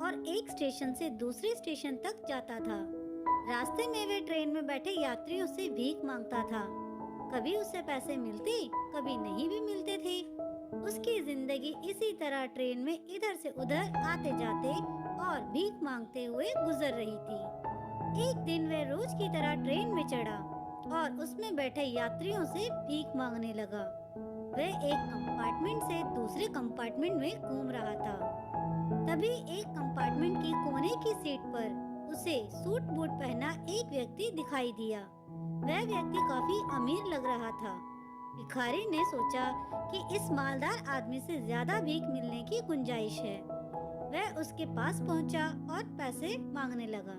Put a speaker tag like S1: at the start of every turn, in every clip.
S1: और एक स्टेशन से दूसरे स्टेशन तक जाता था। रास्ते में वे ट्रेन में बैठे यात्रियों से भीख मांगता था। कभी उसे पैसे मिलते, कभी नहीं भी मिलते थे। उसकी जिंदगी इसी तरह ट्रेन में इधर से उधर आते जाते और भीख मांगते हुए गुजर रही थी। एक दिन वह रोज की तरह ट्रेन में चढ़ा और उसमें बैठे यात्रियों से भीख मांगने लगा। वह एक कंपार्टमेंट से दूसरे कंपार्टमेंट में घूम रहा था। तभी एक कंपार्टमेंट की कोने की सीट पर उसे सूट बूट पहना एक व्यक्ति दिखाई दिया। वह व्यक्ति काफी अमीर लग रहा था। भिखारी ने सोचा कि इस मालदार आदमी से ज्यादा भीख मिलने की गुंजाइश है। वह उसके पास पहुंचा और पैसे मांगने लगा।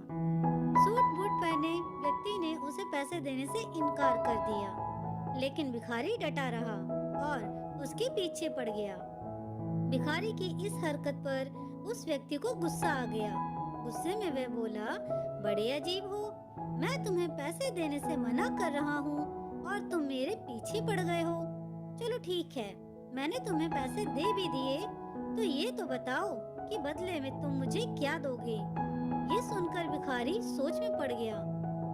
S1: सूट बूट पहने व्यक्ति ने उसे पैसे देने से इनकार कर दिया, लेकिन भिखारी डटा रहा और उसके पीछे पड़ गया। भिखारी की इस हरकत पर उस व्यक्ति को गुस्सा आ गया। गुस्से में वह बोला, बड़े अजीब हो, मैं तुम्हें पैसे देने से मना कर रहा हूँ और तुम मेरे पीछे पड़ गए हो। चलो ठीक है, मैंने तुम्हें पैसे दे भी दिए, तो ये तो बताओ कि बदले में तुम मुझे क्या दोगे। ये सुनकर भिखारी सोच में पड़ गया।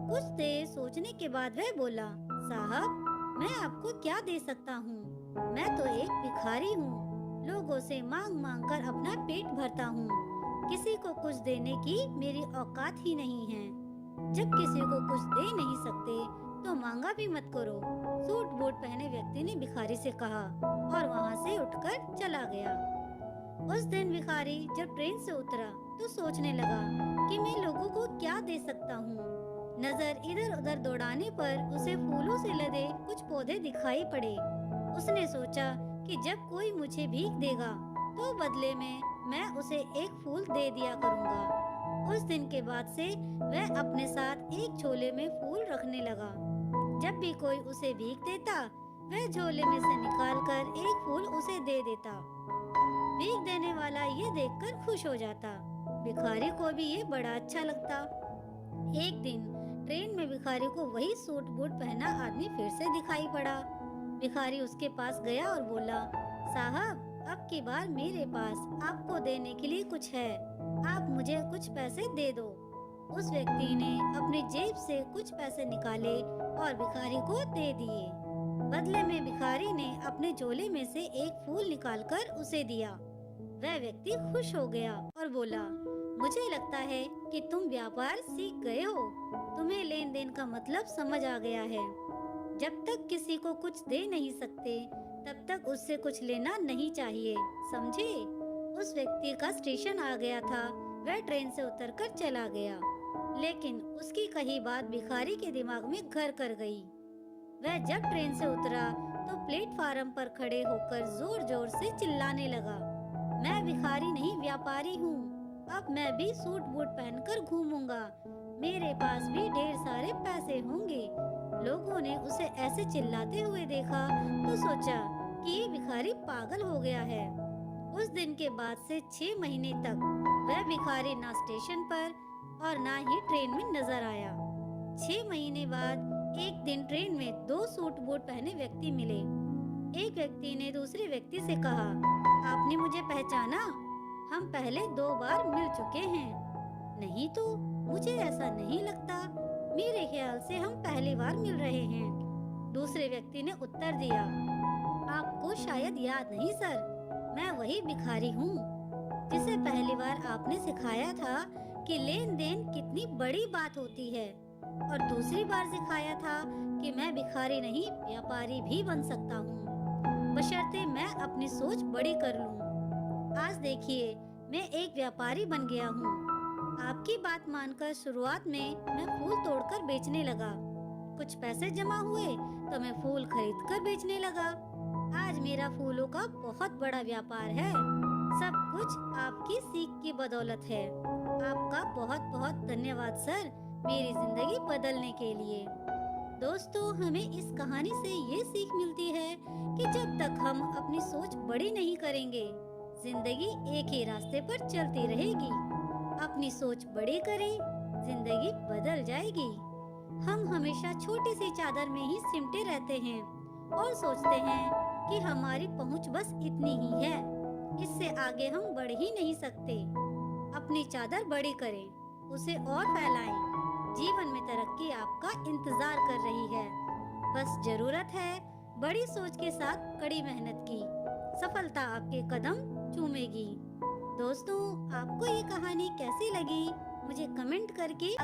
S1: कुछ देर सोचने के बाद वह बोला, साहब, मैं आपको क्या दे सकता हूँ? मैं तो एक भिखारी हूँ। लोगों से मांग मांग कर अपना पेट भरता हूँ। किसी को कुछ देने की मेरी औकात ही नहीं है। जब किसी को कुछ दे नहीं सकते तो मांगा भी मत करो। सूट बूट पहने व्यक्ति ने भिखारी से कहा और वहाँ से उठकर चला गया। उस दिन भिखारी जब ट्रेन से उतरा तो सोचने लगा कि मैं लोगों को क्या दे सकता हूँ। नजर इधर उधर दौड़ाने पर उसे फूलों से लदे कुछ पौधे दिखाई पड़े। उसने सोचा कि जब कोई मुझे भीख देगा तो बदले में मैं उसे एक फूल दे दिया करूँगा। उस दिन के बाद से वह अपने साथ एक झोले में फूल रखने लगा। जब भी कोई उसे भीख देता, वह झोले में से निकालकर एक फूल उसे दे देता। भीख देने वाला ये देखकर खुश हो जाता। भिखारी को भी ये बड़ा अच्छा लगता। एक दिन ट्रेन में भिखारी को वही सूट बूट पहना आदमी फिर से दिखाई पड़ा। भिखारी उसके पास गया और बोला, साहब, अब की बार मेरे पास आपको देने के लिए कुछ है। आप मुझे कुछ पैसे दे दो। उस व्यक्ति ने अपनी जेब से कुछ पैसे निकाले और भिखारी को दे दिए। बदले में भिखारी ने अपने झोले में से एक फूल निकालकर उसे दिया। वह व्यक्ति खुश हो गया और बोला, मुझे लगता है कि तुम व्यापार सीख गए हो। तुम्हें लेन देन का मतलब समझ आ गया है। जब तक किसी को कुछ दे नहीं सकते, तब तक उससे कुछ लेना नहीं चाहिए, समझे? उस व्यक्ति का स्टेशन आ गया था। वह ट्रेन से उतरकर चला गया, लेकिन उसकी कही बात भिखारी के दिमाग में घर कर गई। वह जब ट्रेन से उतरा तो प्लेटफार्म पर खड़े होकर जोर जोर से चिल्लाने लगा, मैं भिखारी नहीं, व्यापारी हूँ। अब मैं भी सूट बूट पहनकर घूमूंगा। मेरे पास भी ढेर सारे पैसे होंगे। लोगों ने उसे ऐसे चिल्लाते हुए देखा तो सोचा कि ये भिखारी पागल हो गया है। उस दिन के बाद से 6 महीने तक वह भिखारी ना स्टेशन पर और ना ही ट्रेन में नजर आया। 6 महीने बाद एक दिन ट्रेन में 2 सूट बूट पहने व्यक्ति मिले। एक व्यक्ति ने दूसरे व्यक्ति से कहा, आपने मुझे पहचाना? हम पहले 2 बार मिल चुके हैं। नहीं तो, मुझे ऐसा नहीं लगता। मेरे ख्याल से हम पहली बार मिल रहे हैं। दूसरे व्यक्ति ने उत्तर दिया, आपको शायद याद नहीं सर, मैं वही भिखारी हूँ जिसे पहली बार आपने सिखाया था कि लेन देन कितनी बड़ी बात होती है, और दूसरी बार सिखाया था कि मैं भिखारी नहीं, व्यापारी भी बन सकता हूँ, बशर्ते मैं अपनी सोच बड़ी कर लूँ। आज देखिए, मैं एक व्यापारी बन गया हूँ। आपकी बात मानकर शुरुआत में मैं फूल तोड़कर बेचने लगा। कुछ पैसे जमा हुए तो मैं फूल खरीदकर बेचने लगा। आज मेरा फूलों का बहुत बड़ा व्यापार है। सब कुछ आपकी सीख की बदौलत है। आपका बहुत बहुत धन्यवाद सर, मेरी जिंदगी बदलने के लिए। दोस्तों, हमें इस कहानी से ये सीख मिलती है कि जब तक हम अपनी सोच बड़ी नहीं करेंगे, जिंदगी एक ही रास्ते पर चलती रहेगी। अपनी सोच बड़ी करें, जिंदगी बदल जाएगी। हम हमेशा छोटी सी चादर में ही सिमटे रहते हैं और सोचते हैं कि हमारी पहुंच बस इतनी ही है, इससे आगे हम बढ़ ही नहीं सकते। अपनी चादर बड़ी करें, उसे और फैलाएं। जीवन में तरक्की आपका इंतजार कर रही है। बस जरूरत है बड़ी सोच के साथ कड़ी मेहनत की। सफलता आपके कदम चूमेगी। दोस्तों, आपको ये कहानी कैसी लगी मुझे कमेंट करके